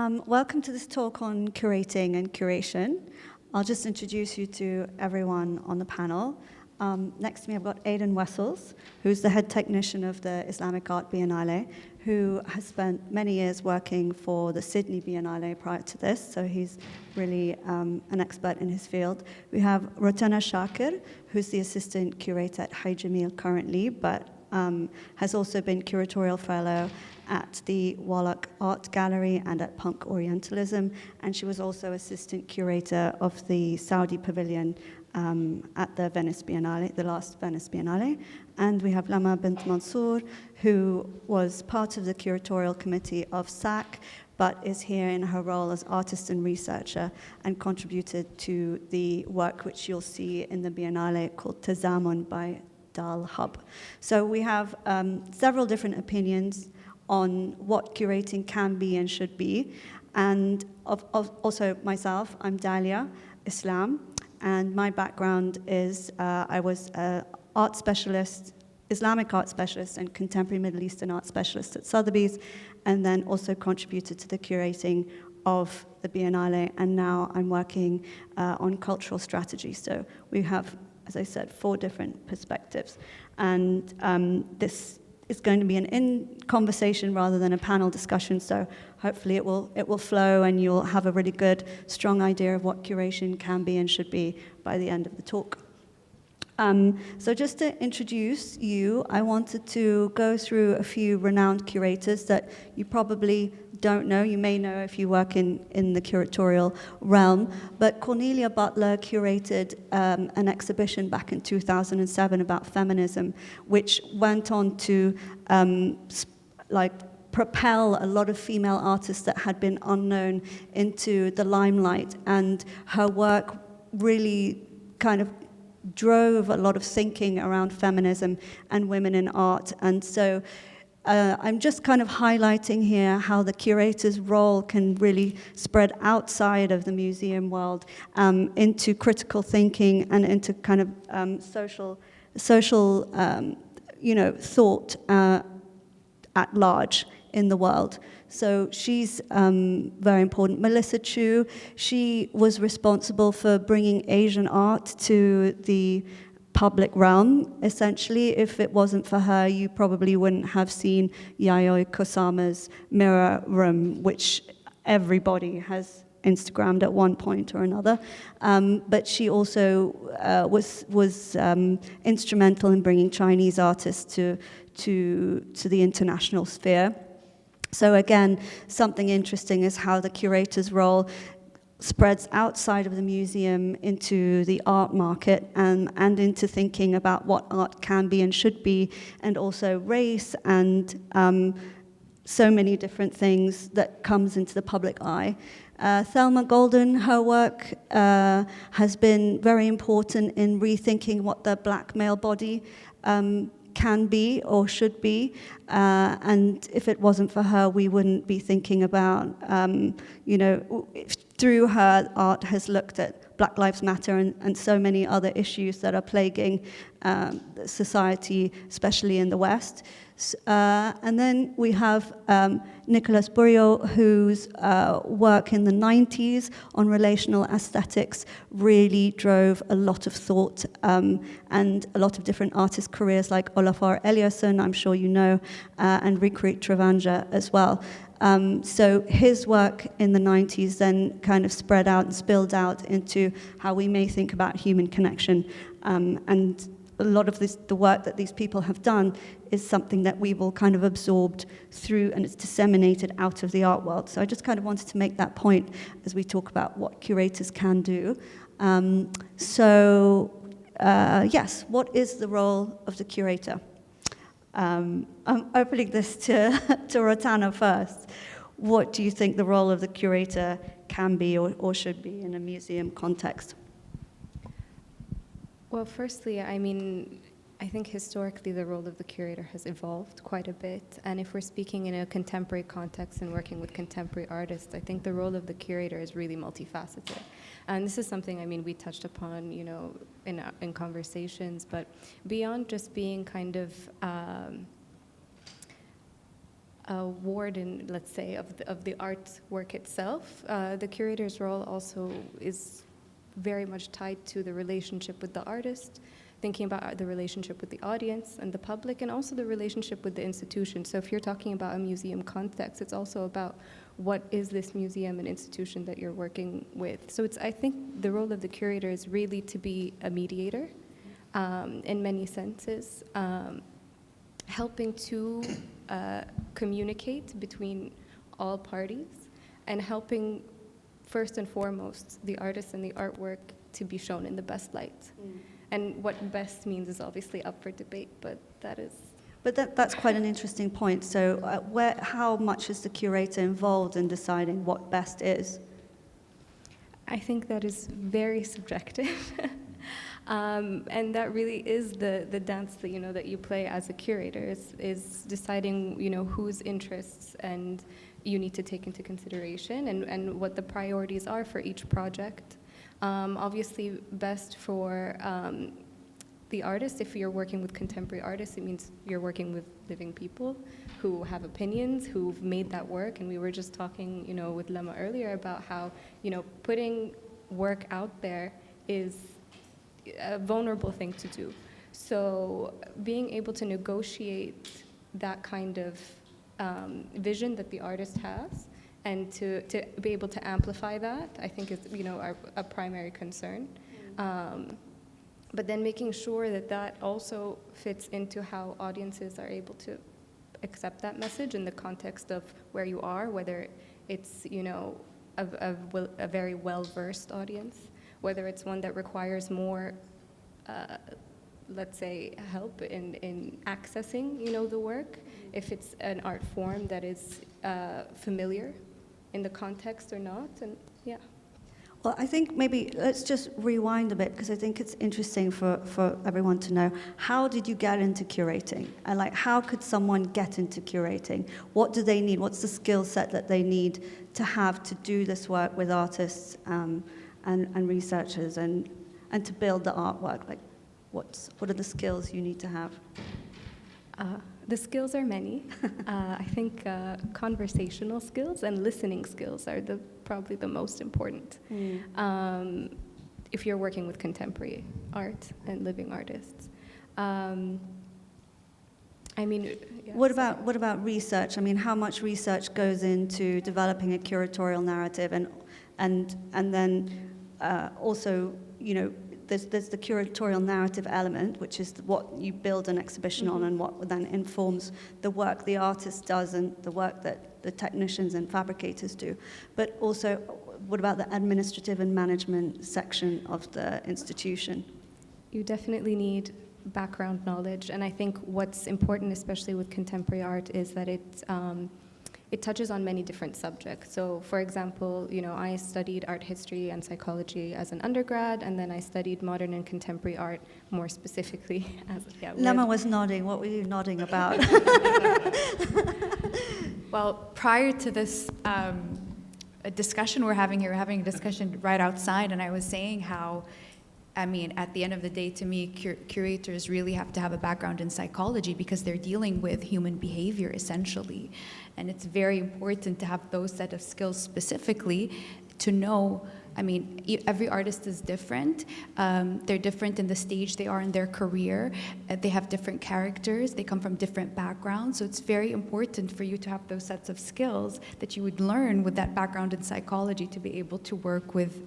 Welcome to this talk on curating and curation. I'll just introduce you to everyone on the panel. Next to me, I've got Aden Wessels, who's the head technician of the Islamic Art Biennale, who has spent many years working for the Sydney Biennale prior to this, so he's really an expert in his field. We have Rotana Shaker, who's the assistant curator at Hay Jamil currently, but has also been curatorial fellow at the Wallach Art Gallery and at Punk Orientalism, and she was also assistant curator of the Saudi Pavilion at the Venice Biennale, the last Venice Biennale. And we have Lama Bint Mansour, who was part of the curatorial committee of SAC, but is here in her role as artist and researcher and contributed to the work which you'll see in the Biennale called Tazamun by Dal Hub. So we have several different opinions on what curating can be and should be. And also myself, I'm Dalya, Islam, and my background is I was an art specialist, Islamic art specialist and contemporary Middle Eastern art specialist at Sotheby's, and then also contributed to the curating of the Biennale, and now I'm working on cultural strategy. So we have, as I said, 4 different perspectives. And this is going to be an in-conversation rather than a panel discussion, so hopefully it will flow and you'll have a really good, strong idea of what curation can be and should be by the end of the talk. So just to introduce you, I wanted to go through a few renowned curators that you probably don't know. You may know if you work in the curatorial realm, but Cornelia Butler curated an exhibition back in 2007 about feminism, which went on to propel a lot of female artists that had been unknown into the limelight, and her work really kind of drove a lot of thinking around feminism and women in art. And so I'm just kind of highlighting here how the curator's role can really spread outside of the museum world into critical thinking and into kind of social thought at large in the world. So she's very important. Melissa Chu, she was responsible for bringing Asian art to the public realm. Essentially, if it wasn't for her, you probably wouldn't have seen Yayoi Kusama's Mirror Room, which everybody has Instagrammed at one point or another. But she also was instrumental in bringing Chinese artists to the international sphere. So again, something interesting is how the curator's role spreads outside of the museum into the art market and into thinking about what art can be and should be, and also race and so many different things that comes into the public eye. Thelma Golden, her work has been very important in rethinking what the black male body can be or should be, and if it wasn't for her, we wouldn't be thinking about, through her, art has looked at Black Lives Matter and so many other issues that are plaguing society, especially in the West. And then we have Nicolas Bourriaud, whose work in the 90s on relational aesthetics really drove a lot of thought and a lot of different artists' careers, like Olafur Eliasson, I'm sure you know, and Rikrit Trivandra as well. So his work in the 90s then kind of spread out and spilled out into how we may think about human connection. And a lot of the work that these people have done is something that we've all kind of absorbed through, and it's disseminated out of the art world. So I just kind of wanted to make that point as we talk about what curators can do. Yes, what is the role of the curator? I'm opening this to Rotana first. What do you think the role of the curator can be or should be in a museum context? Well, firstly, I think historically the role of the curator has evolved quite a bit. And if we're speaking in a contemporary context and working with contemporary artists, I think the role of the curator is really multifaceted. And this is something, we touched upon, in conversations, but beyond just being kind of warden, let's say, of the artwork itself, the curator's role also is very much tied to the relationship with the artist, thinking about the relationship with the audience and the public, and also the relationship with the institution. So if you're talking about a museum context, it's also about what is this museum and institution that you're working with. So I think the role of the curator is really to be a mediator in many senses, helping to communicate between all parties and helping, first and foremost, the artist and the artwork to be shown in the best light. And what best means is obviously up for debate, but that is... But that's quite an interesting point. So how much is the curator involved in deciding what best is? I think that is very subjective. And that really is the dance that, that you play as a curator, is deciding, whose interests and you need to take into consideration and what the priorities are for each project. Obviously, best for the artist. If you're working with contemporary artists, it means you're working with living people who have opinions, who've made that work. And we were just talking, with Lama earlier about how, putting work out there is a vulnerable thing to do. So being able to negotiate that kind of vision that the artist has and to be able to amplify that, I think is, a primary concern. But then making sure that also fits into how audiences are able to accept that message in the context of where you are, whether it's, a very well-versed audience, whether it's one that requires more, let's say, help in accessing, the work, if it's an art form that is familiar in the context or not, and yeah. Well, I think maybe let's just rewind a bit, because I think it's interesting for everyone to know, how did you get into curating? And how could someone get into curating? What do they need? What's the skill set that they need to have to do this work with artists and researchers and to build the artwork? What are the skills you need to have? The skills are many. I think conversational skills and listening skills are probably the most important. If you're working with contemporary art and living artists. What about research? How much research goes into developing a curatorial narrative, and then also, there's the curatorial narrative element, which is what you build an exhibition on and what then informs the work the artist does and the work that the technicians and fabricators do. But also, what about the administrative and management section of the institution? You definitely need background knowledge, and I think what's important, especially with contemporary art, is that it touches on many different subjects. So, for example, I studied art history and psychology as an undergrad, and then I studied modern and contemporary art more specifically. Lama was nodding. What were you nodding about? Well, prior to this discussion we're having here, we're having a discussion right outside, and I was saying how, at the end of the day, to me, curators really have to have a background in psychology, because they're dealing with human behavior, essentially. And it's very important to have those set of skills specifically to know, every artist is different. They're different in the stage they are in their career. They have different characters. They come from different backgrounds. So it's very important for you to have those sets of skills that you would learn with that background in psychology to be able to work with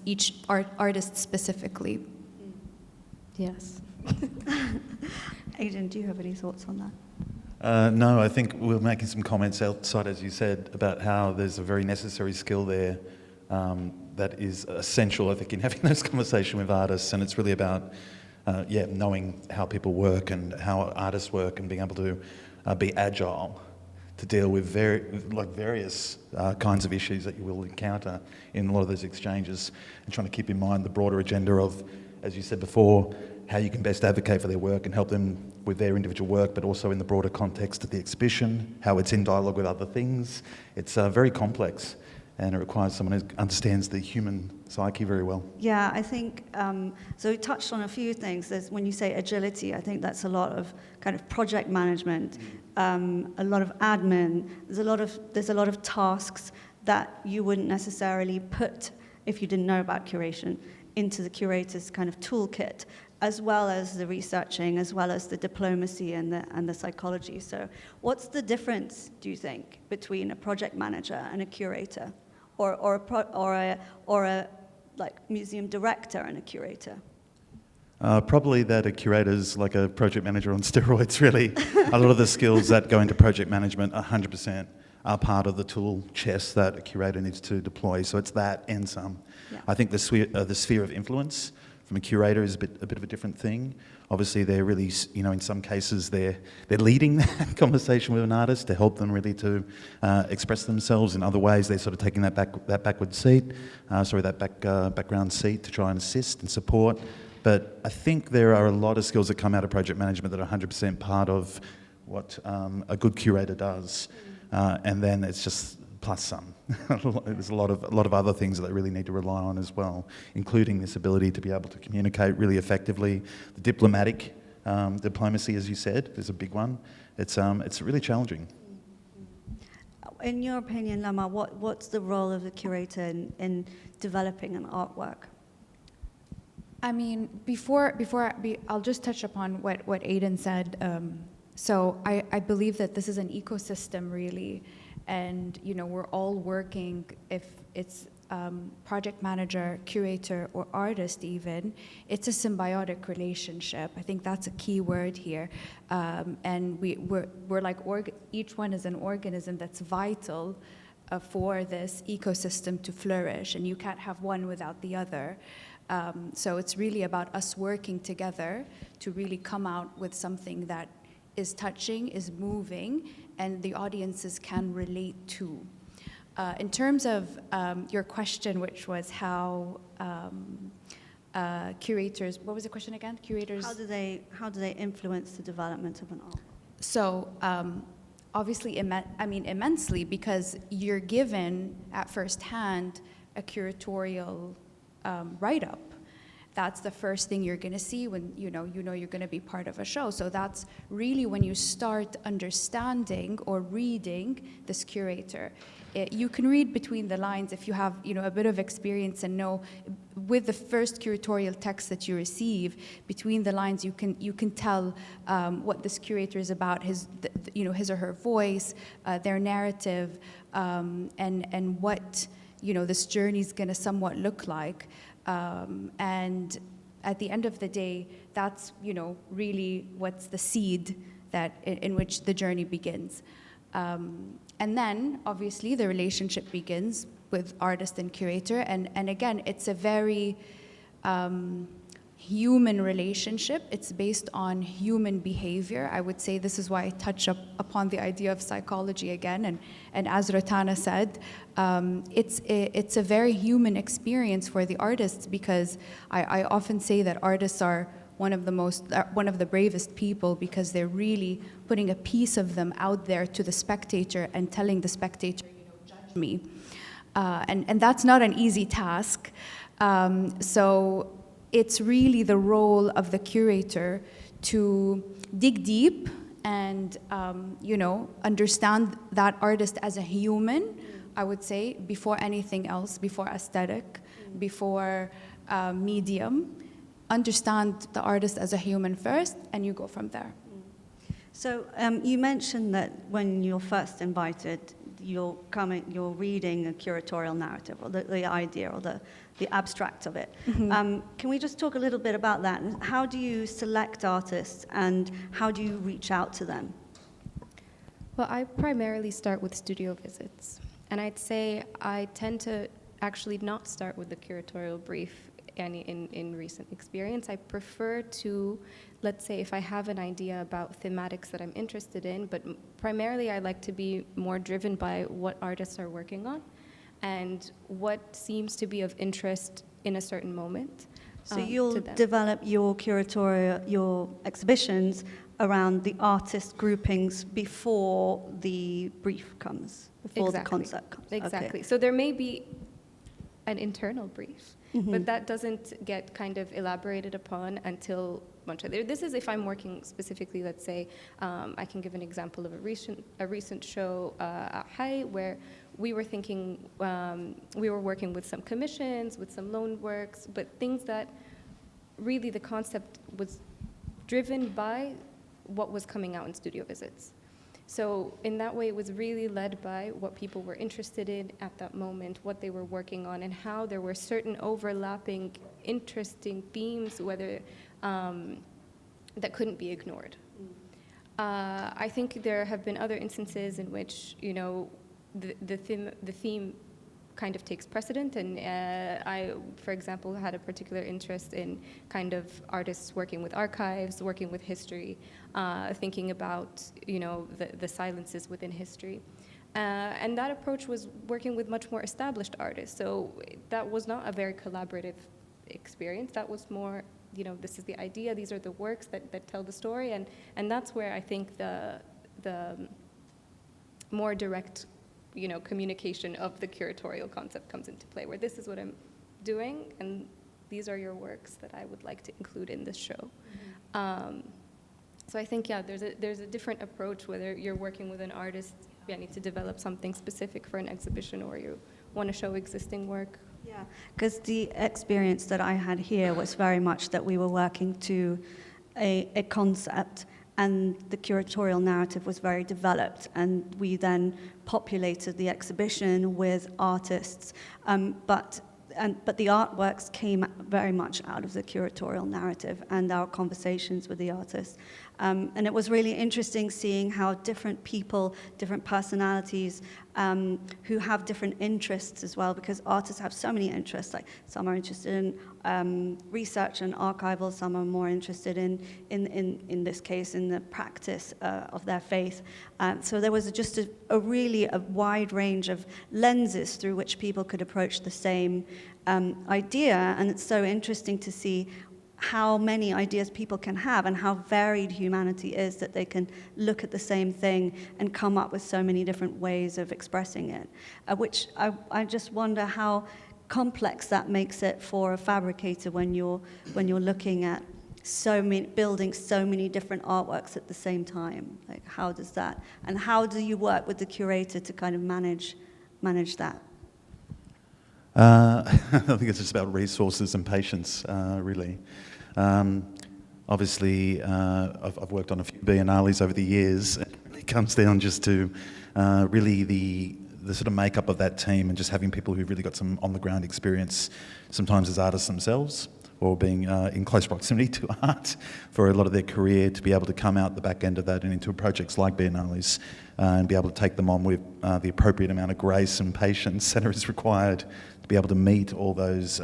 each artist specifically. Yes. Aden, do you have any thoughts on that? No, I think we're making some comments outside, as you said, about how there's a very necessary skill there that is essential, I think, in having those conversations with artists. And it's really about, knowing how people work and how artists work, and being able to be agile to deal with various kinds of issues that you will encounter in a lot of those exchanges, and trying to keep in mind the broader agenda of, as you said before, how you can best advocate for their work and help them with their individual work, but also in the broader context of the exhibition, how it's in dialogue with other things. It's very complex. and it requires someone who understands the human psyche very well. Yeah, I think, so we touched on a few things. When you say agility, I think that's a lot of kind of project management, a lot of admin. There's a lot of tasks that you wouldn't necessarily put, if you didn't know about curation, into the curator's kind of toolkit, as well as the researching, as well as the diplomacy and the psychology. So what's the difference, do you think, between a project manager and a curator, or a like museum director and a curator? Probably that a curator's like a project manager on steroids, really. A lot of the skills that go into project management, 100%, are part of the tool chest that a curator needs to deploy. So it's that and some. Yeah. I think the sphere of influence from a curator is a bit of a different thing. Obviously, they're really, in some cases, they're leading that conversation with an artist to help them really to express themselves. In other ways, they're sort of taking that background seat to try and assist and support. But I think there are a lot of skills that come out of project management that are 100% part of what a good curator does. And then it's just plus some. There's a lot of other things that they really need to rely on as well, including this ability to be able to communicate really effectively. The diplomacy, as you said, is a big one. It's really challenging. In your opinion, Lama, what's the role of the curator in developing an artwork? I mean, I'll just touch upon what Aden said. So I believe that this is an ecosystem, really, and we're all working. If it's project manager, curator, or artist, even, it's a symbiotic relationship. I think that's a key word here, and we're like each one is an organism that's vital for this ecosystem to flourish, and you can't have one without the other. So it's really about us working together to really come out with something that is touching, is moving, and the audiences can relate to. In terms of your question, which was how curators, what was the question again? Curators. How do they influence the development of an art? So obviously, immensely, because you're given at first hand a curatorial write-up. That's the first thing you're going to see when you're going to be part of a show. So that's really when you start understanding or reading this curator. You can read between the lines if you have a bit of experience and know with the first curatorial text that you receive, between the lines you can tell what this curator is about, his or her voice, their narrative, and what this journey is going to somewhat look like. And at the end of the day, that's really what's the seed that in which the journey begins. And then obviously the relationship begins with artist and curator, and again it's a very human relationship. It's based on human behavior. I would say this is why I touch upon the idea of psychology again, and as Rotana said, it's a very human experience for the artists, because I often say that artists are one of the bravest people, because they're really putting a piece of them out there to the spectator and telling the spectator, judge me, and that's not an easy task. So it's really the role of the curator to dig deep and understand that artist as a human, I would say, before anything else, before aesthetic, before medium. Understand the artist as a human first, and you go from there. So you mentioned that when you're first invited, you're reading a curatorial narrative, or the idea, or the abstract of it. Mm-hmm. Can we just talk a little bit about that? How do you select artists, and how do you reach out to them? Well, I primarily start with studio visits. And I'd say I tend to actually not start with the curatorial brief in recent experience. I prefer to, let's say, if I have an idea about thematics that I'm interested in, but primarily I like to be more driven by what artists are working on and what seems to be of interest in a certain moment. So to you'll them. develop your curatorial, your exhibitions around the artist groupings before the brief comes, before the concept comes. Exactly. Okay. So there may be an internal brief, Mhm. but that doesn't get kind of elaborated upon until much later. This is if I'm working specifically, let's say, I can give an example of a recent show at High where we were thinking, we were working with some commissions, with some loan works, but things that really the concept was driven by what was coming out in studio visits. So in that way, it was really led by what people were interested in at that moment, what they were working on, and how there were certain overlapping, interesting themes, whether that couldn't be ignored. I think there have been other instances in which, you know, the theme kind of takes precedent, and I, for example, had a particular interest in kind of artists working with archives, working with history, thinking about, you know, the silences within history. And that approach was working with much more established artists, so that was not a very collaborative experience. That was more, you know, this is the idea, these are the works that tell the story, and that's where I think the more direct, you know, communication of the curatorial concept comes into play, where this is what I'm doing, and these are your works that I would like to include in this show. Mm-hmm. So I think, yeah, there's a different approach, whether you're working with an artist, you need to develop something specific for an exhibition, or you want to show existing work. Yeah, because the experience that I had here was very much that we were working to a concept, and the curatorial narrative was very developed, and we then populated the exhibition with artists, but the artworks came very much out of the curatorial narrative and our conversations with the artists. And it was really interesting seeing how different people, different personalities, who have different interests as well, because artists have so many interests. Like some are interested in research and archival, some are more interested in this case, in the practice of their faith. So there was just a really wide range of lenses through which people could approach the same idea, and it's so interesting to see how many ideas people can have and how varied humanity is, that they can look at the same thing and come up with so many different ways of expressing it, which I just wonder how complex that makes it for a fabricator when you're looking at building so many different artworks at the same time. Like, how does that, and how do you work with the curator to kind of manage that? I think it's just about resources and patience, really. Obviously, I've worked on a few biennales over the years. It comes down just to really the sort of makeup of that team, and just having people who've really got some on-the-ground experience, sometimes as artists themselves, or being in close proximity to art for a lot of their career, to be able to come out the back end of that and into projects like biennales, and be able to take them on with the appropriate amount of grace and patience that is required to be able to meet all those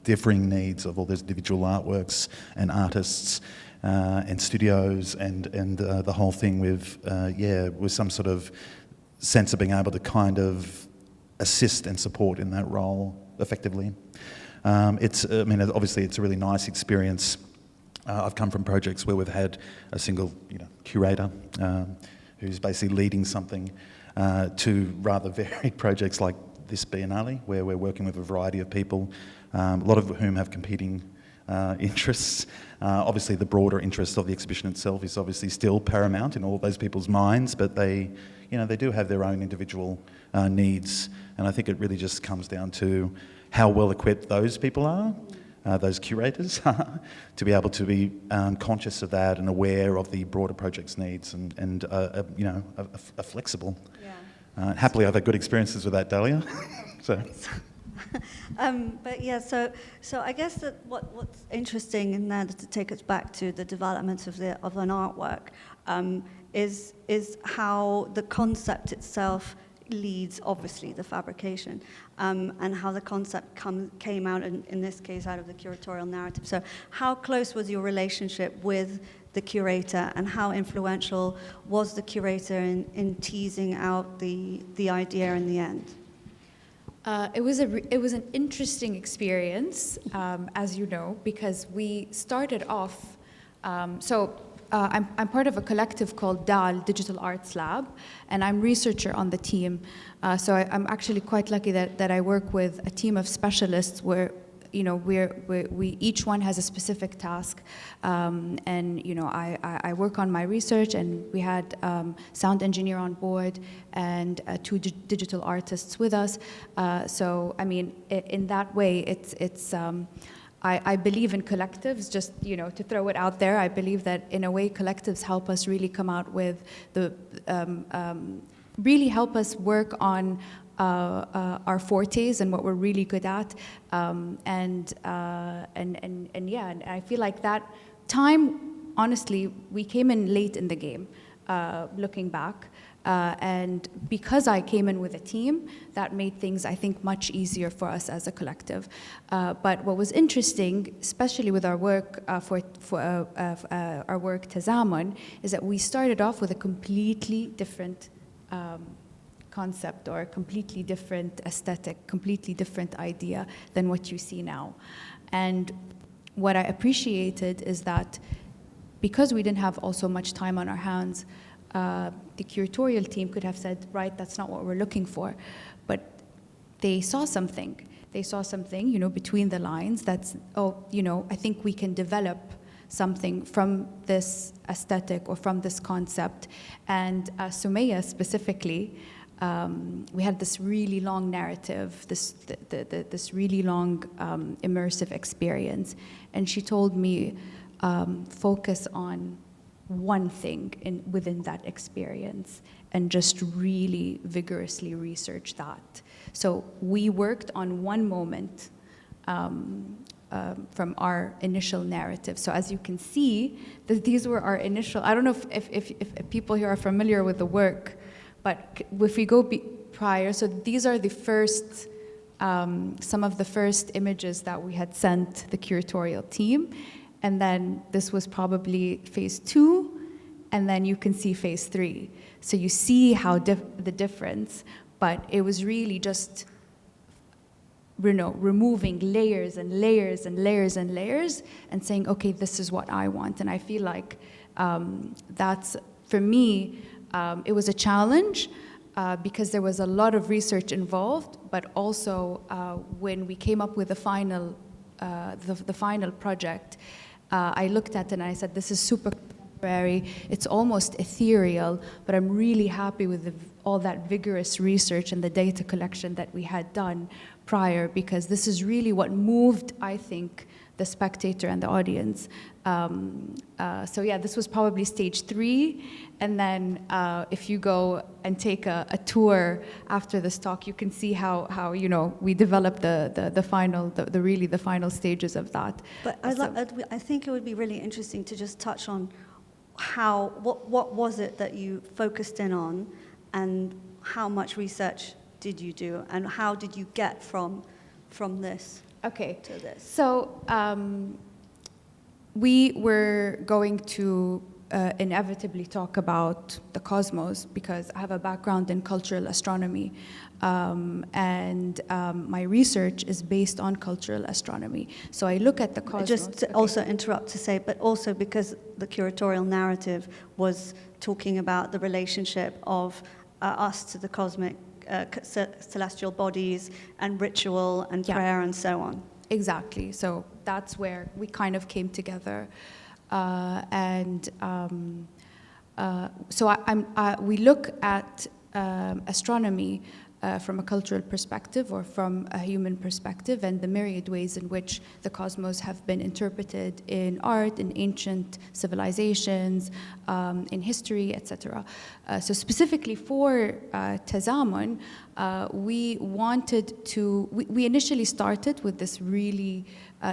differing needs of all those individual artworks and artists and studios, and the whole thing with some sort of sense of being able to kind of assist and support in that role effectively. Obviously it's a really nice experience. I've come from projects where we've had a single, curator who's basically leading something, to rather varied projects like this Biennale, where we're working with a variety of people, a lot of whom have competing interests. Obviously, the broader interest of the exhibition itself is obviously still paramount in all of those people's minds, but they do have their own individual needs, and I think it really just comes down to how well equipped those people are, those curators, to be able to be conscious of that and aware of the broader project's needs, and are flexible. Yeah. Happily, I've had good experiences with that, Dalya. So. But yeah, so I guess that what's interesting in there, to take us back to the development of an artwork, is how the concept itself leads, obviously, the fabrication, and how the concept came out, in this case, out of the curatorial narrative. So how close was your relationship with the curator, and how influential was the curator in teasing out the idea in the end? It was an interesting experience, as you know, because we started off. I'm part of a collective called Digital Arts Lab, and I'm researcher on the team. I'm actually quite lucky that I work with a team of specialists where, you know, we each one has a specific task, and you know, I work on my research, and we had sound engineer on board and two digital artists with us. So I mean, in that way, it's. I believe in collectives, just, you know, to throw it out there. I believe that in a way collectives help us really come out with the, really help us work on our fortes and what we're really good at. And I feel like that time, honestly, we came in late in the game, looking back. And because I came in with a team, that made things, I think, much easier for us as a collective. But what was interesting, especially with our work our work Tazamun, is that we started off with a completely different concept or a completely different aesthetic, completely different idea than what you see now. And what I appreciated is that because we didn't have also much time on our hands, the curatorial team could have said, right, that's not what we're looking for. But they saw something. They saw something, you know, between the lines that's, oh, you know, I think we can develop something from this aesthetic or from this concept. And Sumaya specifically, we had this really long narrative, this really long immersive experience. And she told me, focus on one thing within that experience and just really vigorously research that. So we worked on one moment from our initial narrative. So as you can see, these were our initial, I don't know if people here are familiar with the work, but if we go prior, so these are the first, some of the first images that we had sent the curatorial team. And then this was probably phase 2, and then you can see phase 3. So you see how the difference, but it was really just, you know, removing layers and layers and layers and layers and saying, okay, this is what I want. And I feel like that's, for me, it was a challenge because there was a lot of research involved, but also when we came up with the final project, I looked at it and I said, this is super contemporary, it's almost ethereal, but I'm really happy with all that vigorous research and the data collection that we had done prior, because this is really what moved, I think, the spectator and the audience. So yeah, this was probably stage 3. And then if you go and take a tour after this talk, you can see how you know, we developed the final stages of that. But I think it would be really interesting to just touch on what was it that you focused in on, and how much research did you do, and how did you get from this to this? So we were going to inevitably talk about the cosmos because I have a background in cultural astronomy, and my research is based on cultural astronomy. So I look at the cosmos. Just to also interrupt to say, but also because the curatorial narrative was talking about the relationship of us to the cosmic celestial bodies and ritual and prayer and so on. Exactly. So that's where we kind of came together. We look at astronomy from a cultural perspective or from a human perspective, and the myriad ways in which the cosmos have been interpreted in art, in ancient civilizations, in history, etc. So specifically for Tazamun, we initially started with this really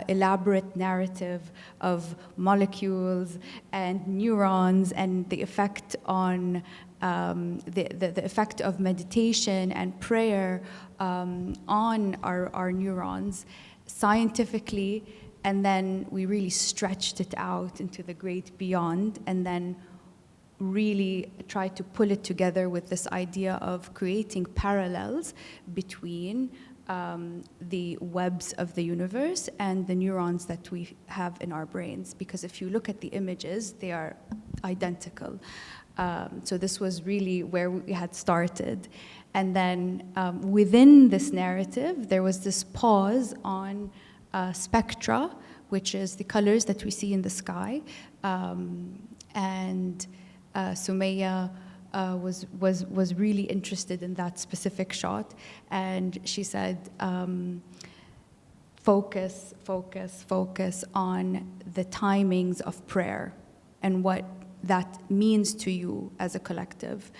elaborate narrative of molecules and neurons and the effect on the effect of meditation and prayer on our neurons scientifically, and then we really stretched it out into the great beyond, and then really tried to pull it together with this idea of creating parallels between the webs of the universe and the neurons that we have in our brains. Because if you look at the images, they are identical. So this was really where we had started. And then within this narrative, there was this pause on spectra, which is the colors that we see in the sky. And Sumaya was really interested in that specific shot, and she said, focus on the timings of prayer and what that means to you as a collective.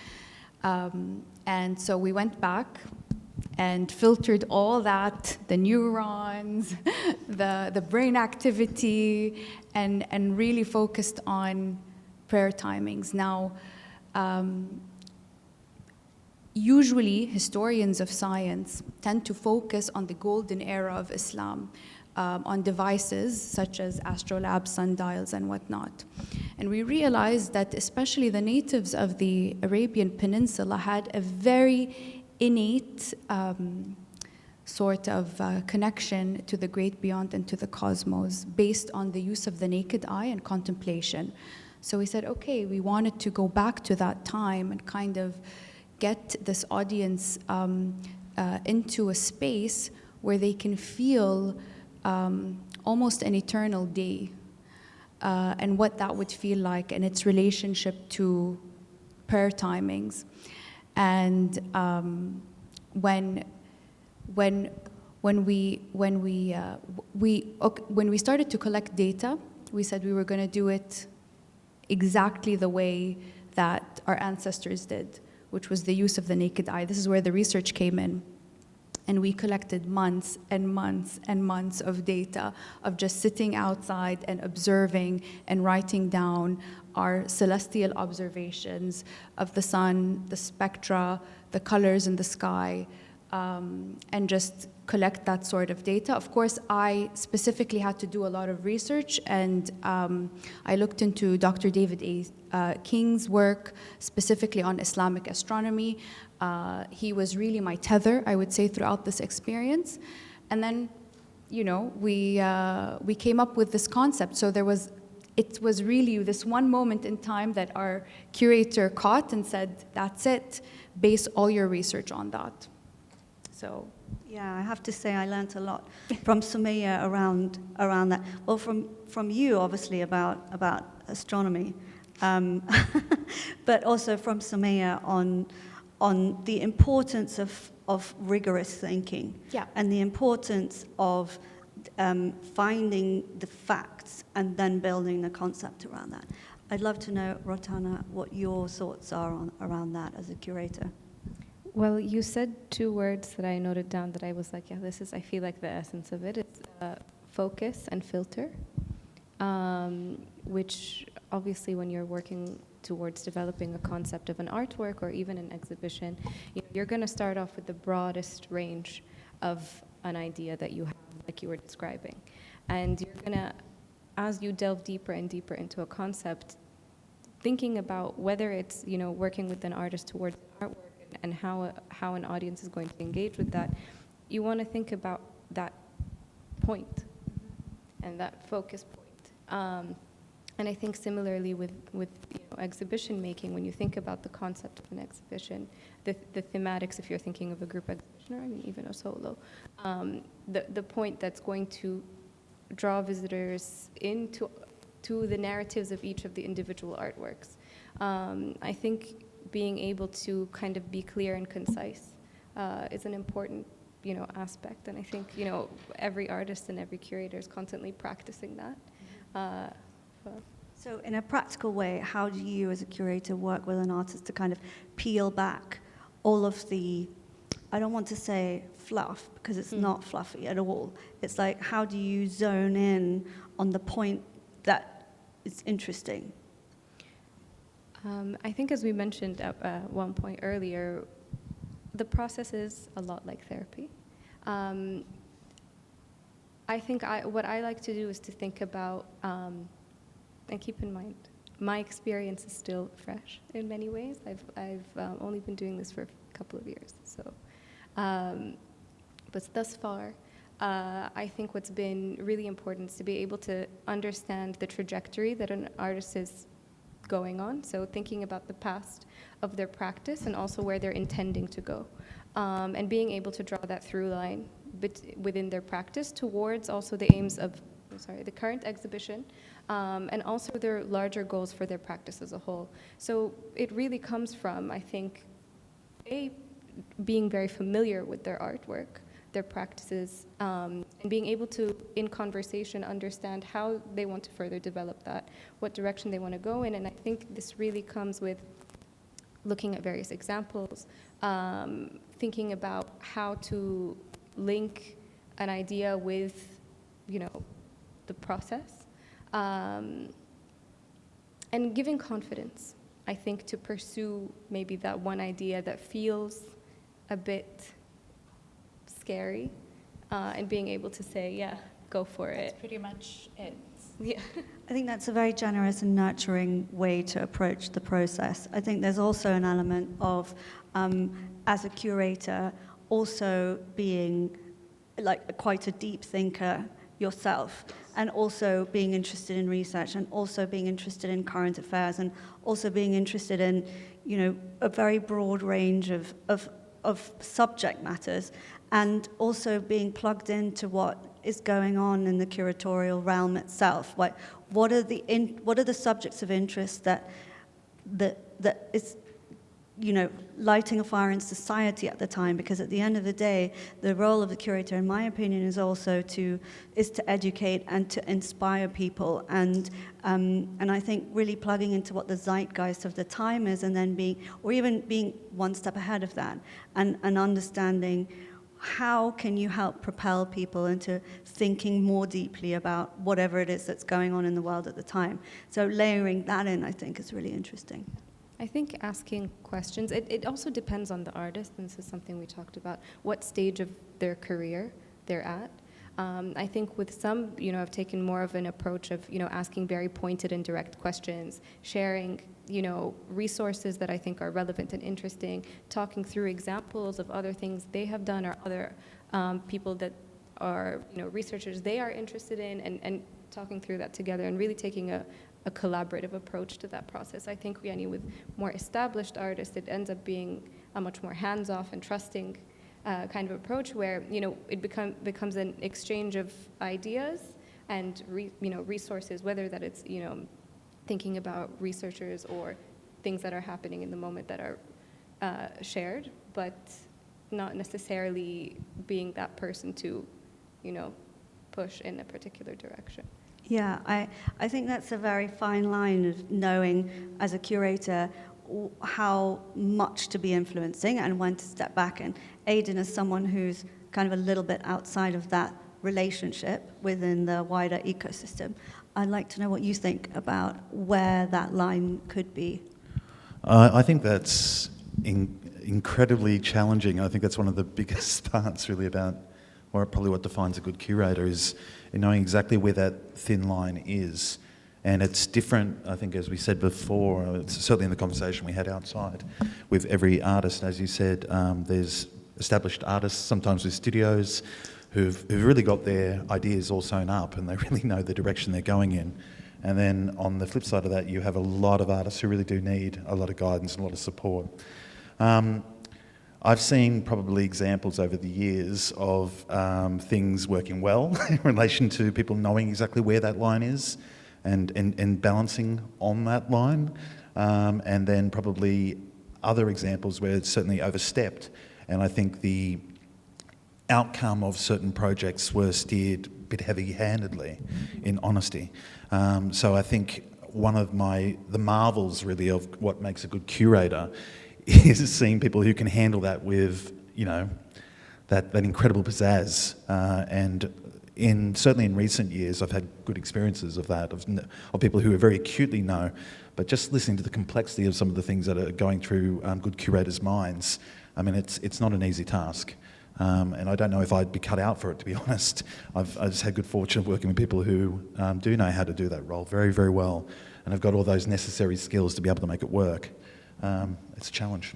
And so we went back and filtered all that, the neurons, the brain activity, and really focused on prayer timings. Now, usually historians of science tend to focus on the golden era of Islam, on devices such as astrolabes, sundials, and whatnot. And we realized that especially the natives of the Arabian Peninsula had a very innate sort of connection to the great beyond and to the cosmos based on the use of the naked eye and contemplation. So we said, okay, we wanted to go back to that time and kind of get this audience into a space where they can feel almost an eternal day and what that would feel like and its relationship to prayer timings. And when we started to collect data, we said we were going to do it exactly the way that our ancestors did, which was the use of the naked eye. This is where the research came in. And we collected months and months and months of data of just sitting outside and observing and writing down our celestial observations of the sun, the spectra, the colors in the sky, and just collect that sort of data. Of course, I specifically had to do a lot of research, and I looked into Dr. David A. King's work, specifically on Islamic astronomy. He was really my tether, I would say, throughout this experience. And then, you know, we came up with this concept. So it was really this one moment in time that our curator caught and said, that's it, base all your research on that. So. Yeah, I have to say I learned a lot from Sumaya around that. Well, from you, obviously, about astronomy, but also from Sumaya on the importance of rigorous thinking, Yeah. and the importance of finding the facts and then building the concept around that. I'd love to know, Rotana, what your thoughts are around that as a curator. Well, you said two words that I noted down that I was like, yeah, I feel like the essence of it. It's focus and filter, which obviously when you're working towards developing a concept of an artwork or even an exhibition, you're going to start off with the broadest range of an idea that you have, like you were describing. And you're going to, as you delve deeper and deeper into a concept, thinking about whether it's, working with an artist towards artwork and how an audience is going to engage with that, you want to think about that point and that focus point. And I think similarly with exhibition making, when you think about the concept of an exhibition, the thematics, if you're thinking of a group exhibition or even a solo, the point that's going to draw visitors into the narratives of each of the individual artworks. I think being able to kind of be clear and concise is an important aspect, and I think every artist and every curator is constantly practicing that. So in a practical way, how do you as a curator work with an artist to kind of peel back all of the, I don't want to say fluff, because it's not fluffy at all. It's like, how do you zone in on the point that is interesting? I think as we mentioned at one point earlier, the process is a lot like therapy. I think what I like to do is to think about, and keep in mind, my experience is still fresh in many ways. I've only been doing this for a couple of years, so. But thus far, I think what's been really important is to be able to understand the trajectory that an artist is going on. So thinking about the past of their practice and also where they're intending to go. And being able to draw that through line within their practice towards also the aims of, the current exhibition, and also their larger goals for their practice as a whole. So it really comes from, I think, being very familiar with their artwork, their practices, and being able to, in conversation, understand how they want to further develop that, what direction they want to go in. And I think this really comes with looking at various examples, thinking about how to link an idea with, the process, and giving confidence, I think, to pursue maybe that one idea that feels a bit scary, and being able to say, yeah, go for it. That's pretty much it. Yeah. I think that's a very generous and nurturing way to approach the process. I think there's also an element of, as a curator, also being like quite a deep thinker yourself, and also being interested in research, and also being interested in current affairs, and also being interested in, a very broad range of subject matters, and also being plugged into what is going on in the curatorial realm itself. Like, what are the subjects of interest that is, lighting a fire in society at the time? Because at the end of the day, the role of the curator, in my opinion, is also to educate and to inspire people, and I think really plugging into what the zeitgeist of the time is, and then being one step ahead of that, and understanding how can you help propel people into thinking more deeply about whatever it is that's going on in the world at the time. So layering that in, I think, is really interesting. I think asking questions, it also depends on the artist, and this is something we talked about, what stage of their career they're at. I think with some, I've taken more of an approach of, asking very pointed and direct questions, sharing, resources that I think are relevant and interesting, talking through examples of other things they have done, or other people that are, researchers they are interested in, and talking through that together, and really taking a collaborative approach to that process. I think with more established artists, it ends up being a much more hands-off and trusting kind of approach, where it becomes an exchange of ideas and resources, whether that it's thinking about researchers or things that are happening in the moment that are shared, but not necessarily being that person to push in a particular direction. Yeah, I think that's a very fine line of knowing, as a curator, how much to be influencing and when to step back. And Aden is someone who's kind of a little bit outside of that relationship within the wider ecosystem. I'd like to know what you think about where that line could be. I think that's incredibly challenging. I think that's one of the biggest parts really about, or probably what defines a good curator, is in knowing exactly where that thin line is. And it's different, I think, as we said before, it's certainly in the conversation we had outside, with every artist. As you said, there's established artists, sometimes with studios, who've really got their ideas all sewn up, and they really know the direction they're going in. And then on the flip side of that, you have a lot of artists who really do need a lot of guidance and a lot of support. I've seen probably examples over the years of things working well in relation to people knowing exactly where that line is, and balancing on that line, and then probably other examples where it's certainly overstepped. And I think the outcome of certain projects were steered a bit heavy-handedly, in honesty. So I think one of the marvels really of what makes a good curator is seeing people who can handle that with, that incredible pizzazz. And certainly in recent years, I've had good experiences of that, of people who are very acutely know, but just listening to the complexity of some of the things that are going through good curators' minds, I mean, it's not an easy task. And I don't know if I'd be cut out for it, to be honest. I've just had good fortune of working with people who do know how to do that role very, very well, and have got all those necessary skills to be able to make it work. It's a challenge.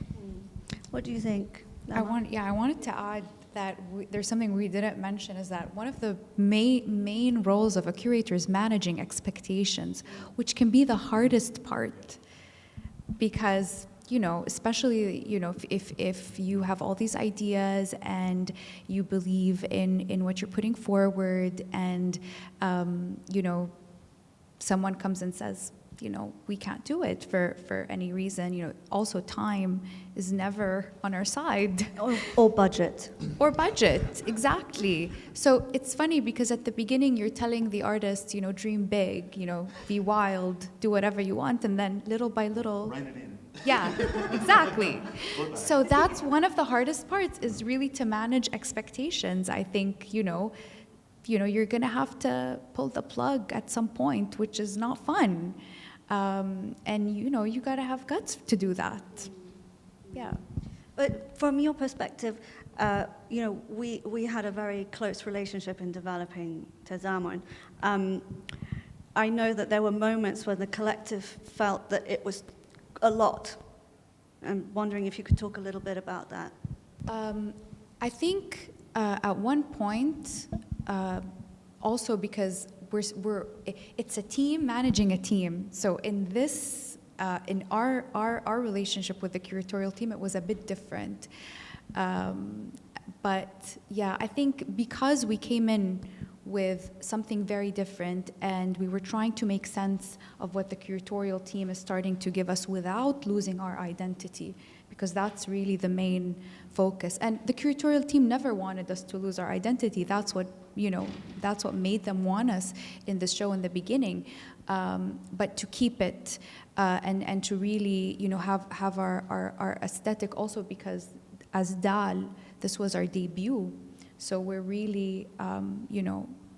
What do you think, I Lama? wanted to add that there's something we didn't mention, is that one of the main roles of a curator is managing expectations, which can be the hardest part, because especially if you have all these ideas and you believe in what you're putting forward, and someone comes and says, we can't do it for any reason. Also time is never on our side. Or budget. Or budget, exactly. So it's funny because at the beginning you're telling the artist, dream big, be wild, do whatever you want, and then little by little. Rein it in. Yeah, exactly. So that's one of the hardest parts, is really to manage expectations. I think, you're gonna have to pull the plug at some point, which is not fun. And you gotta have guts to do that. Yeah. But from your perspective, we had a very close relationship in developing Tezamun. I know that there were moments where the collective felt that it was a lot. I'm wondering if you could talk a little bit about that. I think at one point, also because it's a team managing a team. So in this, in our relationship with the curatorial team, it was a bit different. But yeah, I think because we came in with something very different, and we were trying to make sense of what the curatorial team is starting to give us without losing our identity, because that's really the main focus. And the curatorial team never wanted us to lose our identity. That's what that's what made them want us in the show in the beginning. But to keep it and to really have our aesthetic also, because as Dal, this was our debut. So we're really,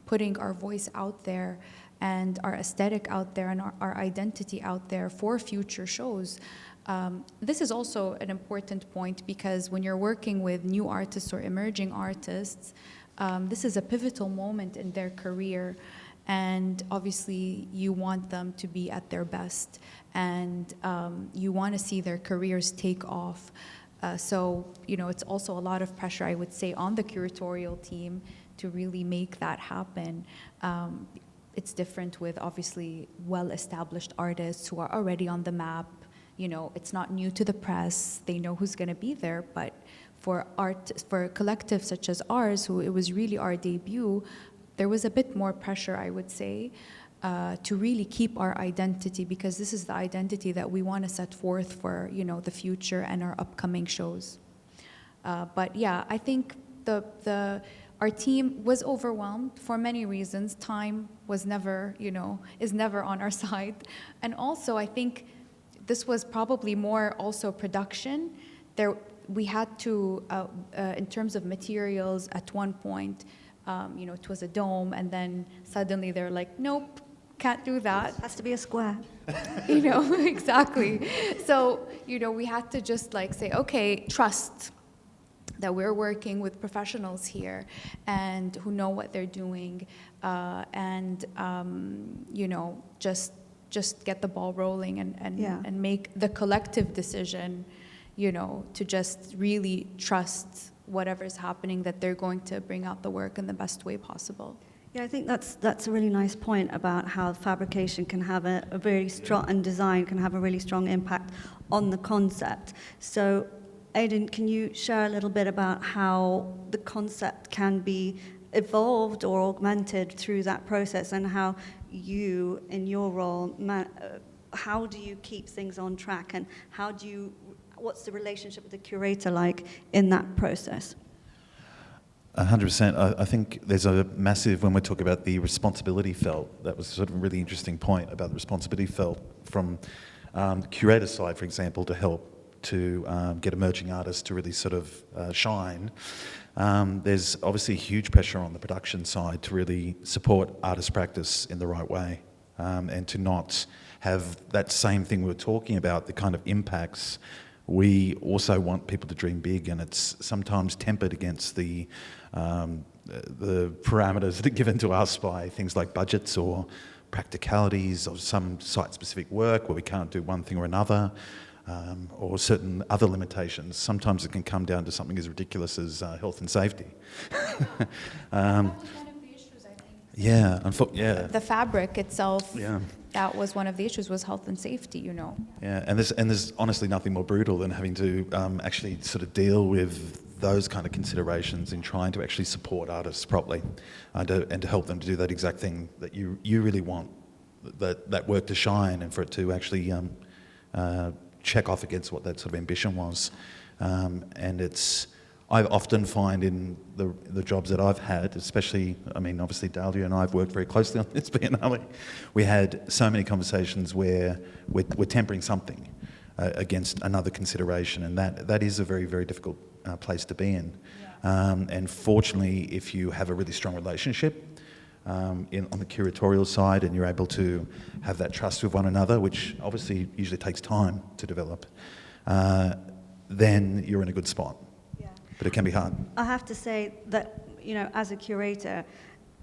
putting our voice out there and our aesthetic out there and our identity out there for future shows. This is also an important point, because when you're working with new artists or emerging artists, this is a pivotal moment in their career. And obviously, you want them to be at their best, and you want to see their careers take off. So, it's also a lot of pressure, I would say, on the curatorial team to really make that happen. It's different with, obviously, well-established artists who are already on the map. It's not new to the press. They know who's going to be there. But for collectives such as ours, who it was really our debut, there was a bit more pressure, I would say, to really keep our identity, because this is the identity that we want to set forth for the future and our upcoming shows. But yeah, I think our team was overwhelmed for many reasons. Time was never, is never on our side, and also I think this was probably more also production. We had to, in terms of materials, at one point, it was a dome, and then suddenly they're like, nope, can't do that. It has to be a square. Exactly. So, we had to just say, okay, trust that we're working with professionals here and who know what they're doing, and, just get the ball rolling and make the collective decision, to just really trust whatever's happening, that they're going to bring out the work in the best way possible. Yeah, I think that's a really nice point about how fabrication can have a very strong, and design can have a really strong impact on the concept. So, Aden, can you share a little bit about how the concept can be evolved or augmented through that process, and how you, in your role, how do you keep things on track, and what's the relationship with the curator like in that process? 100%. I think there's a massive, when we talk about the responsibility felt, that was sort of a really interesting point about the responsibility felt from the curator side, for example, to help to get emerging artists to really sort of shine. There's obviously huge pressure on the production side to really support artist practice in the right way, and to not have that same thing we were talking about, the kind of impacts we also want people to dream big, and it's sometimes tempered against the parameters that are given to us by things like budgets or practicalities of some site-specific work where we can't do one thing or another, or certain other limitations. Sometimes it can come down to something as ridiculous as health and safety. That was one of the issues, I think. Yeah. The fabric itself, Yeah. that was one of the issues, was health and safety, Yeah, and there's honestly nothing more brutal than having to actually sort of deal with those kind of considerations in trying to actually support artists properly, and to help them to do that exact thing that you really want, that work to shine, and for it to actually check off against what that sort of ambition was. And I often find in the jobs that I've had, especially, I mean, obviously Dalya and I have worked very closely on this Biennale. We had so many conversations where we're tempering something against another consideration, and that is a very, very difficult place to be in. And fortunately, if you have a really strong relationship on the curatorial side, and you're able to have that trust with one another, which obviously usually takes time to develop, then you're in a good spot. But it can be hard. I have to say that, as a curator,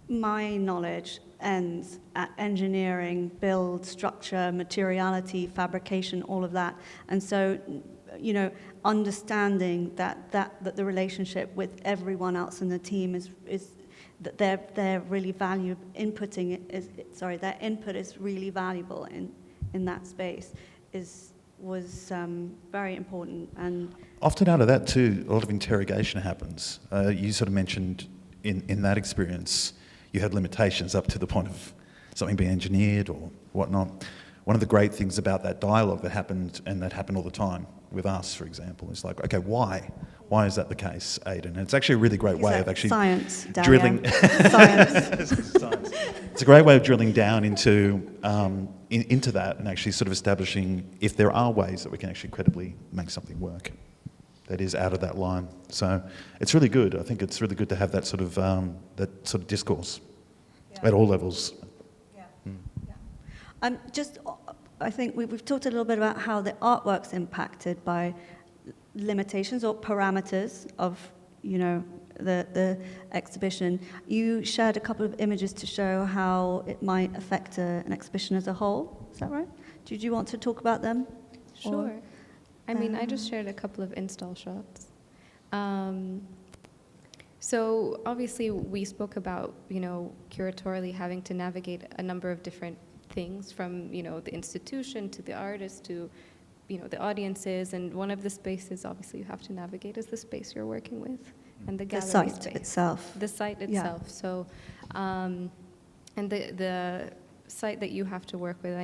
my knowledge ends at engineering, build, structure, materiality, fabrication, all of that. And so, understanding that the relationship with everyone else in the team is that their really their input is really valuable in that space was very important. And often out of that too, a lot of interrogation happens. You sort of mentioned in that experience, you had limitations up to the point of something being engineered or whatnot. One of the great things about that dialogue that happened all the time with us, for example, is like, okay, why? Why is that the case, Aden? And it's actually a really great way of actually science, Dalya. drilling. Science. It's a great way of drilling down into that and actually sort of establishing if there are ways that we can actually credibly make something work that is out of that line. So it's really good. I think it's really good to have that sort of discourse at all levels. I think we've talked a little bit about how the artwork's impacted by limitations or parameters of, the exhibition. You shared a couple of images to show how it might affect an exhibition as a whole. Is that right? Did you want to talk about them? Sure. I just shared a couple of install shots. So obviously we spoke about, curatorially having to navigate a number of different things from, the institution to the artist to, the audiences. And one of the spaces obviously you have to navigate is the space you're working with and the gallery site space. itself. The site itself. Yeah. So, and the site that you have to work with,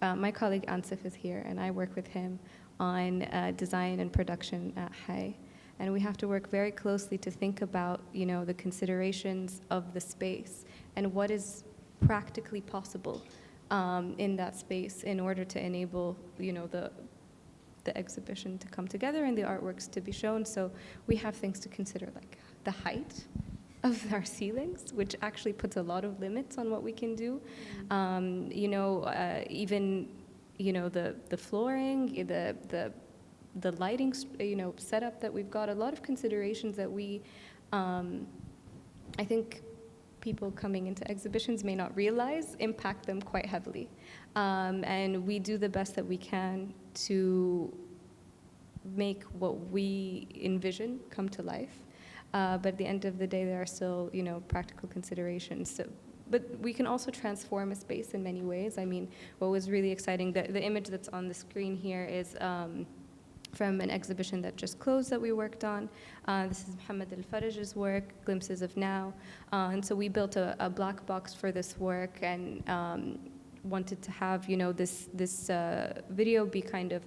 my colleague Ansif is here and I work with him on design and production at HAI. And we have to work very closely to think about, the considerations of the space and what is practically possible in that space in order to enable, the exhibition to come together and the artworks to be shown. So we have things to consider, like the height of our ceilings, which actually puts a lot of limits on what we can do. Even the flooring, the lighting, setup that we've got, a lot of considerations that we, I think people coming into exhibitions may not realize impact them quite heavily. And we do the best that we can to make what we envision come to life. But at the end of the day, there are still, practical considerations. So, but we can also transform a space in many ways. What was really exciting, the image that's on the screen here is from an exhibition that just closed that we worked on. This is Mohammed Al-Faraj's work, Glimpses of Now. And so we built a black box for this work and wanted to have, this video be kind of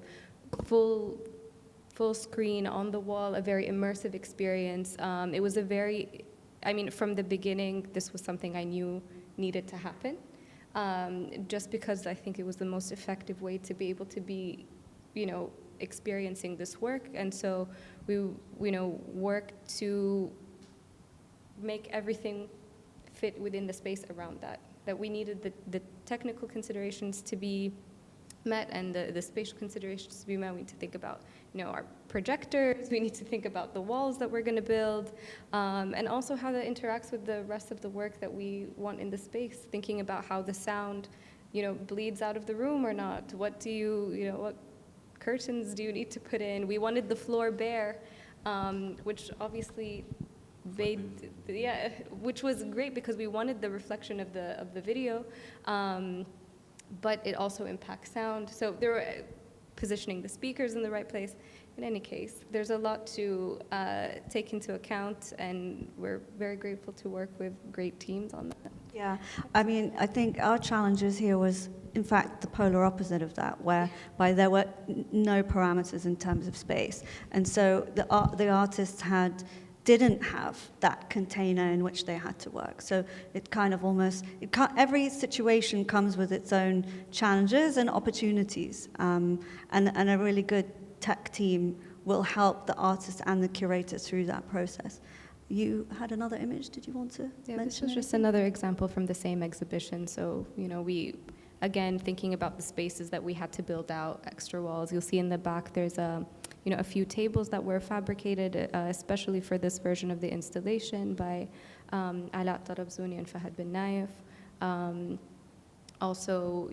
full screen on the wall, a very immersive experience. It was from the beginning, this was something I knew needed to happen, just because I think it was the most effective way to be able to be, experiencing this work. And so we, worked to make everything fit within the space around that we needed the technical considerations to be met and the spatial considerations to be met. We need to think about, our projectors. We need to think about the walls that we're going to build, and also how that interacts with the rest of the work that we want in the space. Thinking about how the sound, bleeds out of the room or not. What do what curtains do you need to put in? We wanted the floor bare, which obviously which was great because we wanted the reflection of the video. But it also impacts sound. So there were positioning the speakers in the right place. In any case, there's a lot to take into account, and we're very grateful to work with great teams on that. Yeah, I think our challenges here was, in fact, the polar opposite of that, whereby there were no parameters in terms of space. And so the artists didn't have that container in which they had to work. So it kind of every situation comes with its own challenges and opportunities. And a really good tech team will help the artists and the curators through that process. You had another image, did you want to mention this was just anything? another example from the same exhibition. So, we, again, thinking about the spaces that we had to build out, extra walls. You'll see in the back there's a few tables that were fabricated, especially for this version of the installation by Ala Tarabzouni and Fahad bin Naif. Also,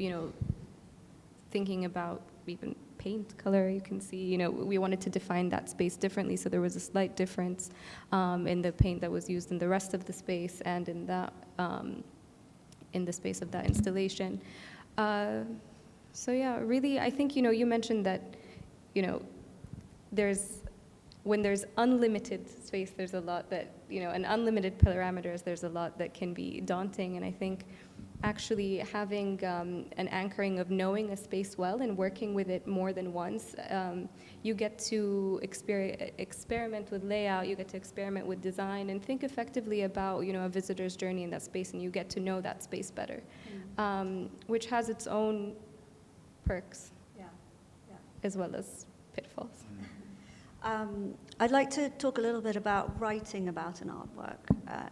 thinking about even paint color, you can see, we wanted to define that space differently, so there was a slight difference in the paint that was used in the rest of the space and in that in the space of that installation. So yeah, really, I think, you mentioned that, when there's unlimited space, there's a lot that, and unlimited parameters, there's a lot that can be daunting. And I think actually having an anchoring of knowing a space well and working with it more than once, you get to experiment with layout, you get to experiment with design, and think effectively about, a visitor's journey in that space, and you get to know that space better, which has its own perks, as well as pitfalls. I'd like to talk a little bit about writing about an artwork.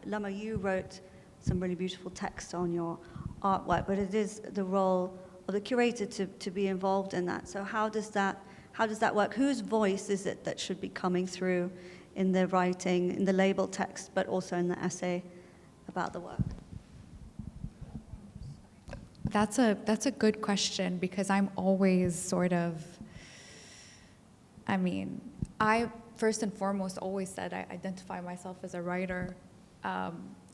Lama, you wrote some really beautiful text on your artwork, but it is the role of the curator to be involved in that. So how does that work? Whose voice is it that should be coming through in the writing, in the label text, but also in the essay about the work? That's a good question, because I'm always sort of, I first and foremost always said I identify myself as a writer.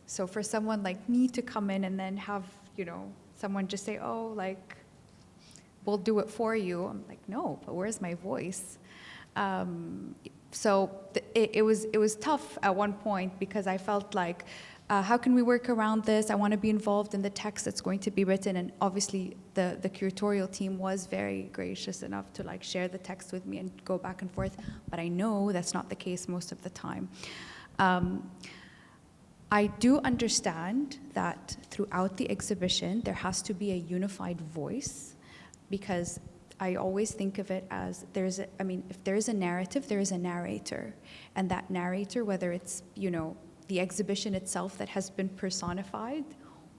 So for someone like me to come in and then have, someone just say, oh, like, we'll do it for you. I'm like, no, but where's my voice? So it was tough at one point, because I felt like, how can we work around this? I want to be involved in the text that's going to be written. And obviously the curatorial team was very gracious enough to share the text with me and go back and forth. But I know that's not the case most of the time. I do understand that throughout the exhibition, there has to be a unified voice, because I always think of it as if there is a narrative, there is a narrator. And that narrator, whether it's, the exhibition itself that has been personified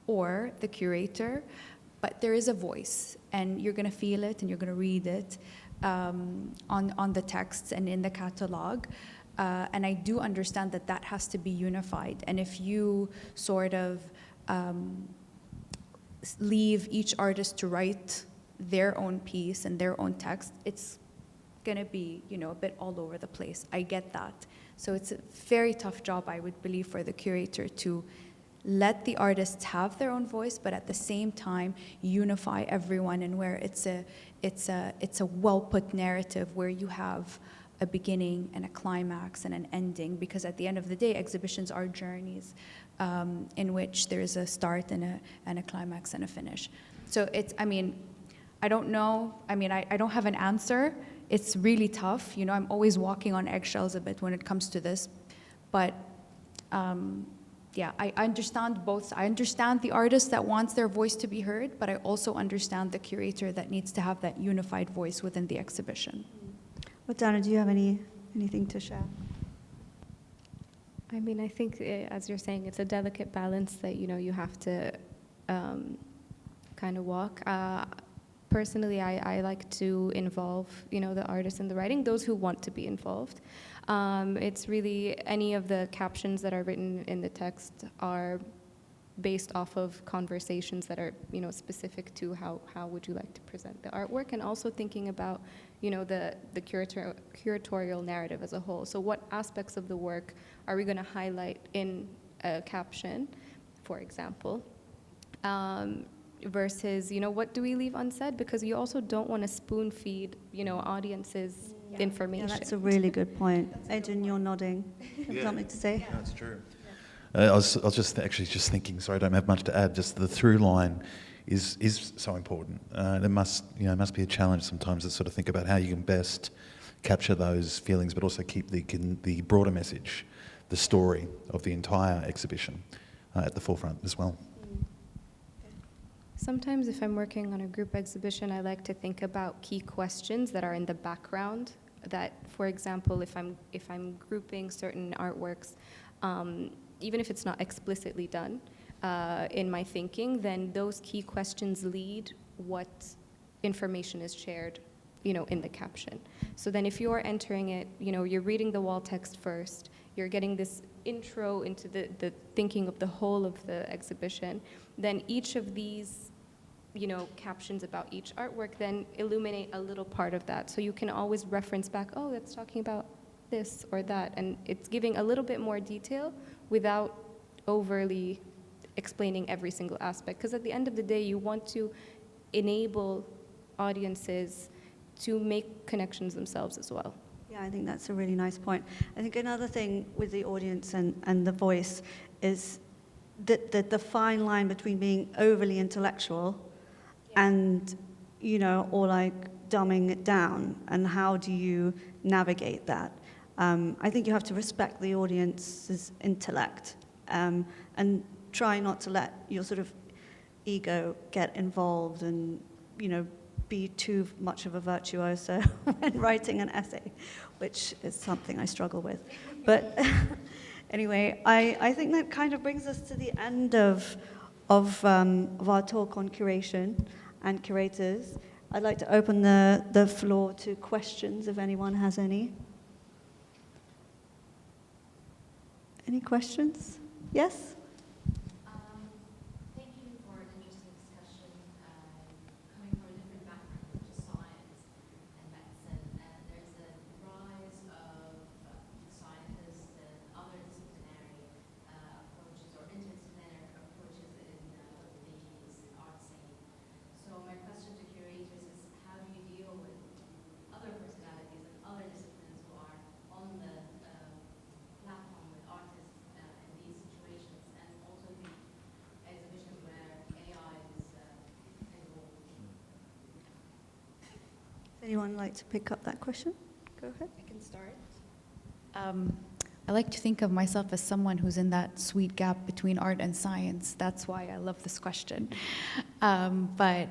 or the curator, but there is a voice, and you're going to feel it and you're going to read it on the texts and in the catalog. And I do understand that has to be unified. And if you sort of leave each artist to write their own piece and their own text, it's going to be, a bit all over the place. I get that. So it's a very tough job, I would believe, for the curator to let the artists have their own voice, but at the same time unify everyone, and where it's a well-put narrative where you have a beginning and a climax and an ending, because at the end of the day, exhibitions are journeys in which there is a start and a climax and a finish. So I don't know. I don't have an answer. It's really tough. I'm always walking on eggshells a bit when it comes to this. But I understand both. I understand the artist that wants their voice to be heard, but I also understand the curator that needs to have that unified voice within the exhibition. Wessels, do you have anything to share? I think, as you're saying, it's a delicate balance that, you have to kind of walk. personally, I like to involve, the artists in the writing, those who want to be involved. It's really any of the captions that are written in the text are based off of conversations that are, specific to how would you like to present the artwork, and also thinking about, the curatorial narrative as a whole. So what aspects of the work are we going to highlight in a caption, for example, versus, what do we leave unsaid? Because you also don't want to spoon feed, audiences information. Yeah, that's a really good point. Aden, you're nodding. You have something to say? That's true. I was just thinking. Sorry, I don't have much to add. Just the through line is so important. It must be a challenge sometimes to sort of think about how you can best capture those feelings, but also keep the broader message, the story of the entire exhibition at the forefront as well. Sometimes if I'm working on a group exhibition, I like to think about key questions that are in the background. That, for example, if I'm grouping certain artworks, even if it's not explicitly done in my thinking, then those key questions lead what information is shared, in the caption. So then if you're entering it, you're reading the wall text first, you're getting this intro into the thinking of the whole of the exhibition, then each of these, captions about each artwork then illuminate a little part of that. So you can always reference back, oh, that's talking about this or that, and it's giving a little bit more detail without overly explaining every single aspect. Because at the end of the day, you want to enable audiences to make connections themselves as well. Yeah, I think that's a really nice point. I think another thing with the audience and the voice is that the fine line between being overly intellectual and, or like dumbing it down, and how do you navigate that? I think you have to respect the audience's intellect and try not to let your sort of ego get involved and, be too much of a virtuoso when writing an essay, which is something I struggle with. But anyway, I think that kind of brings us to the end of our talk on curation and curators. I'd like to open the floor to questions if anyone has any. Any questions? Yes? Thank you for an interesting discussion. Coming from a different background, which is science and medicine, and there's a rise of scientists and other disciplinary approaches or interdisciplinary approaches in the art scene. So my question to curators is, how do you deal with other personalities and other disciplines who are on the platform with artists in these situations, and also the exhibition where AI is involved? Does anyone like to pick up that question? Go ahead. I can start. I like to think of myself as someone who's in that sweet gap between art and science. That's why I love this question. But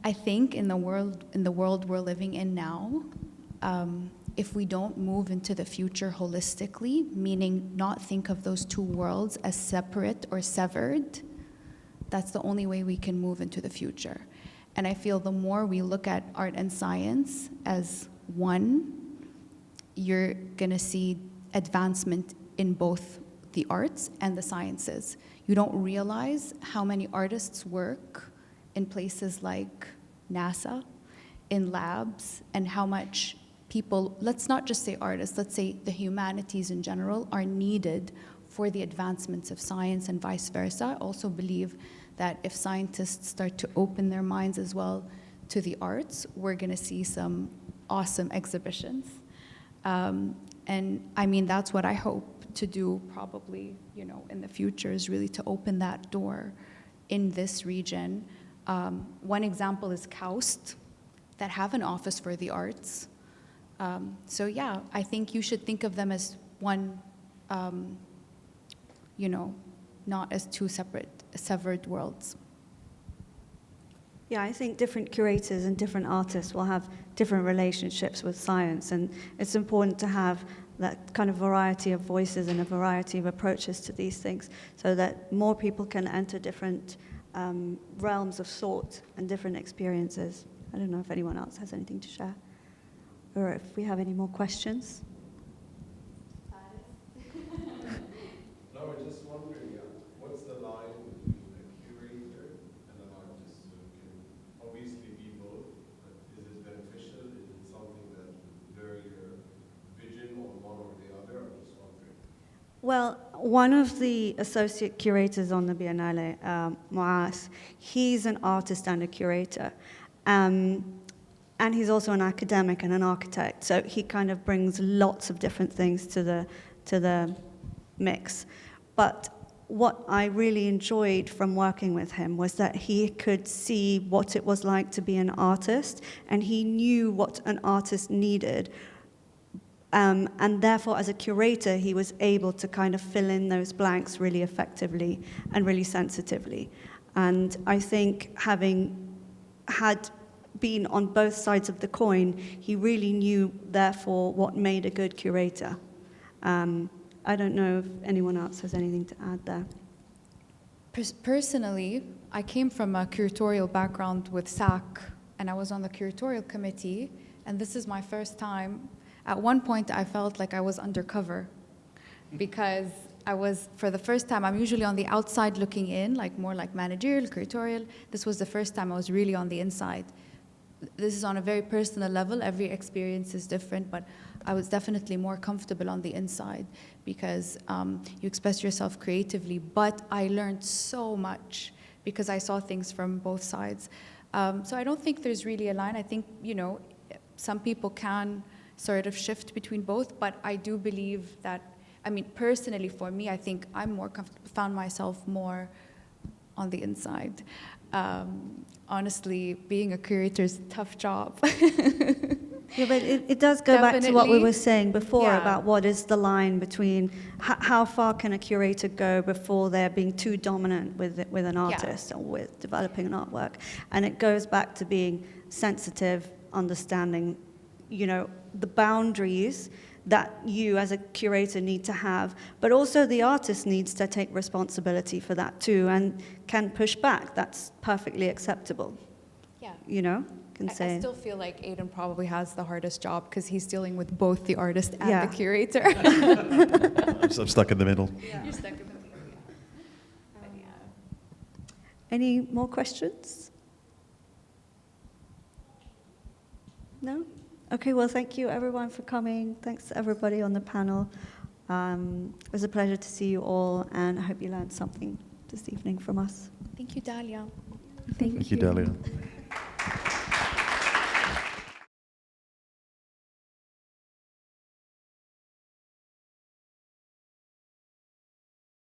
I think in the world we're living in now, if we don't move into the future holistically, meaning not think of those two worlds as separate or severed, that's the only way we can move into the future. And I feel the more we look at art and science as one, you're going to see advancement in both the arts and the sciences. You don't realize how many artists work in places like NASA, in labs, and how much people, let's not just say artists, let's say the humanities in general, are needed for the advancements of science and vice versa. I also believe that if scientists start to open their minds as well to the arts, we're going to see some awesome exhibitions. And I mean, that's what I hope to do probably, in the future, is really to open that door in this region. One example is KAUST, that have an office for the arts. So yeah, I think you should think of them as one, not as two severed worlds. Yeah, I think different curators and different artists will have different relationships with science, and it's important to have that kind of variety of voices and a variety of approaches to these things so that more people can enter different realms of thought and different experiences. I don't know if anyone else has anything to share, or if we have any more questions. No, I was just wondering, what's the line between a curator and an artist? So it can obviously be both, but is it beneficial? Is it something that would blur your vision on one or the other? I'm just wondering. Well, one of the associate curators on the Biennale, Muaz, he's an artist and a curator. And he's also an academic and an architect, so he kind of brings lots of different things to the mix. But what I really enjoyed from working with him was that he could see what it was like to be an artist, and he knew what an artist needed. And therefore, as a curator, he was able to kind of fill in those blanks really effectively and really sensitively. And I think having had been on both sides of the coin, he really knew, therefore, what made a good curator. I don't know if anyone else has anything to add there. Personally, I came from a curatorial background with SAC, and I was on the curatorial committee, and this is my first time. At one point, I felt like I was undercover, because I was, for the first time, I'm usually on the outside looking in, like more like managerial, curatorial. This was the first time I was really on the inside. This is on a very personal level. Every experience is different, but I was definitely more comfortable on the inside because you express yourself creatively. But I learned so much because I saw things from both sides. So I don't think there's really a line. I think, some people can sort of shift between both, but I do believe that, personally for me, I think I'm more found myself more on the inside. Honestly, being a curator is a tough job. Yeah, but it does go back to what we were saying before about what is the line between how far can a curator go before they're being too dominant with an artist or with developing an artwork. And it goes back to being sensitive, understanding, the boundaries that you as a curator need to have, but also the artist needs to take responsibility for that too and can push back. That's perfectly acceptable. Yeah. Can say. I still feel like Aden probably has the hardest job because he's dealing with both the artist and the curator. I'm stuck in the middle. Yeah. You're stuck in the middle. Any more questions? No? Okay, well, thank you everyone for coming. Thanks to everybody on the panel. It was a pleasure to see you all, and I hope you learned something this evening from us. Thank you, Dalya. Thank you, Dalya.